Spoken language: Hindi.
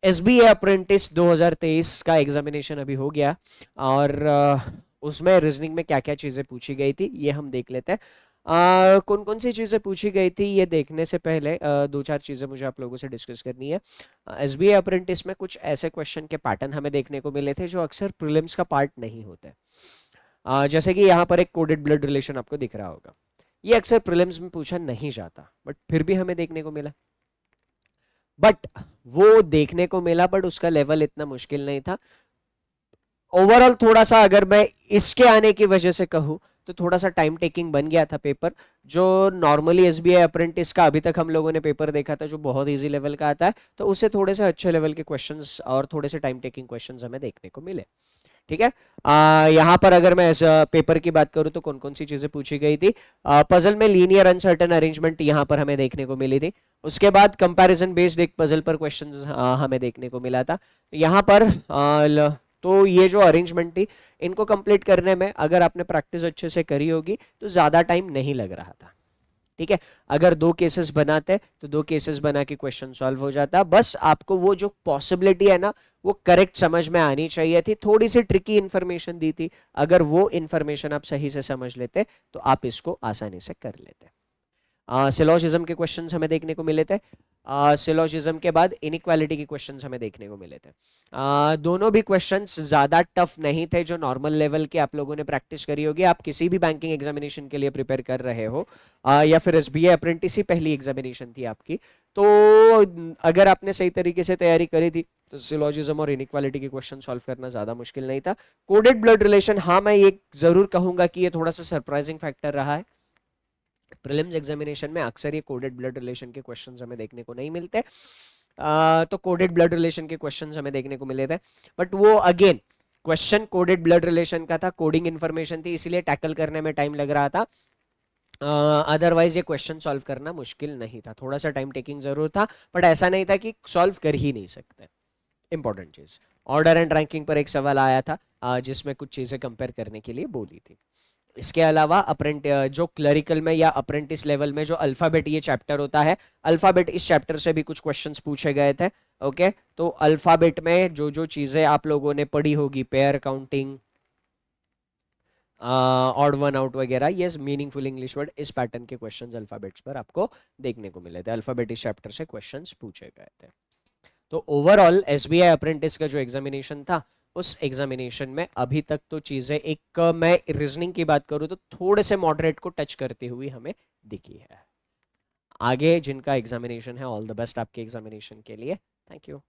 SBA अप्रेंटिस 2023 का एग्जामिनेशन अभी हो गया और उसमें रीजनिंग में क्या क्या चीज़ें पूछी गई थी ये हम देख लेते हैं। कौन कौन सी चीज़ें पूछी गई थी ये देखने से पहले दो चार चीज़ें मुझे आप लोगों से डिस्कस करनी है। SBA अप्रेंटिस में कुछ ऐसे क्वेश्चन के पैटर्न हमें देखने को मिले थे जो अक्सर प्रीलिम्स का पार्ट नहीं होते। जैसे कि यहाँ पर एक कोडेड ब्लड रिलेशन आपको दिख रहा होगा, ये अक्सर प्रीलिम्स में पूछा नहीं जाता बट फिर भी हमें देखने को मिला। बट वो देखने को मिला बट उसका लेवल इतना मुश्किल नहीं था। ओवरऑल थोड़ा सा अगर मैं इसके आने की वजह से कहूँ तो थोड़ा सा टाइम टेकिंग बन गया था पेपर। जो नॉर्मली SBA अप्रेंटिस का अभी तक हम लोगों ने पेपर देखा था जो बहुत इजी लेवल का आता है, तो उससे थोड़े से अच्छे लेवल के क्वेश्चंस और थोड़े से टाइम टेकिंग क्वेश्चंस हमें देखने को मिले। ठीक है। यहाँ पर अगर मैं पेपर की बात करूँ तो कौन कौन सी चीजें पूछी गई थी। पजल में लीनियर अनसर्टेन अरेंजमेंट यहाँ पर हमें देखने को मिली थी। उसके बाद कंपैरिजन बेस्ड एक पजल पर क्वेश्चंस हमें देखने को मिला था। यहाँ पर तो ये जो अरेंजमेंट थी इनको कंप्लीट करने में अगर आपने प्रैक्टिस अच्छे से करी होगी तो ज्यादा टाइम नहीं लग रहा था। ठीक है। अगर दो केसेस बनाते तो दो केसेस बना के क्वेश्चन सॉल्व हो जाता। बस आपको वो जो पॉसिबिलिटी है ना वो करेक्ट समझ में आनी चाहिए थी। थोड़ी सी ट्रिकी इंफॉर्मेशन दी थी, अगर वो इंफॉर्मेशन आप सही से समझ लेते तो आप इसको आसानी से कर लेते। सिलोजिज्म के क्वेश्चंस हमें देखने को मिले थे। सिलोजिज्म के बाद इनइक्वालिटी के क्वेश्चंस हमें देखने को मिले थे। दोनों भी क्वेश्चंस ज़्यादा टफ नहीं थे, जो नॉर्मल लेवल के आप लोगों ने प्रैक्टिस करी होगी। आप किसी भी बैंकिंग एग्जामिनेशन के लिए प्रिपेयर कर रहे हो या फिर SBA अप्रेंटिस ही पहली एग्जामिनेशन थी आपकी, तो अगर आपने सही तरीके से तैयारी करी थी तो सिलोजिज्म और इनइक्वालिटी के क्वेश्चन सॉल्व करना ज़्यादा मुश्किल नहीं था। कोडेड ब्लड रिलेशन, हाँ मैं ये ज़रूर कहूँगा कि ये थोड़ा सा सरप्राइजिंग फैक्टर रहा है। प्रीलिम्स एग्जामिनेशन में अक्सर ये कोडेड ब्लड रिलेशन के क्वेश्चंस हमें देखने को नहीं मिलते। तो कोडेड ब्लड रिलेशन के क्वेश्चंस हमें देखने को मिले थे, बट वो again question coded blood relation का था, कोडिंग इन्फॉर्मेशन थी, इसीलिए टैकल करने में टाइम लग रहा था। अदरवाइज ये क्वेश्चन सॉल्व करना मुश्किल नहीं था, थोड़ा सा टाइम टेकिंग जरूर था बट ऐसा नहीं था कि सॉल्व कर ही नहीं सकते। इंपॉर्टेंट चीज, ऑर्डर एंड रैंकिंग पर एक सवाल आया था जिसमें कुछ चीजें कंपेयर करने के लिए बोली थी। इसके अलावा जो क्लरिकल में या अप्रेंटिस लेवल में जो अल्फाबेट ये चैप्टर होता है, अल्फाबेट इस चैप्टर से भी कुछ क्वेश्चंस पूछे गए थे। ओके, तो अल्फाबेट में जो जो चीजें आप लोगों ने पढ़ी होगी, pair counting, odd one out वगैरह, ये मीनिंगफुल इंग्लिश वर्ड, इस पैटर्न के क्वेश्चंस अल्फाबेट्स पर आपको देखने को मिले थे। अल्फाबेट इस चैप्टर से क्वेश्चंस पूछे गए थे। तो ओवरऑल SBI अप्रेंटिस का जो एग्जामिनेशन था उस एग्जामिनेशन में अभी तक तो चीजें एक मैं रीजनिंग की बात करूं तो थोड़े से मॉडरेट को टच करती हुई हमें दिखी है। आगे जिनका एग्जामिनेशन है, ऑल द बेस्ट आपके एग्जामिनेशन के लिए। Thank you.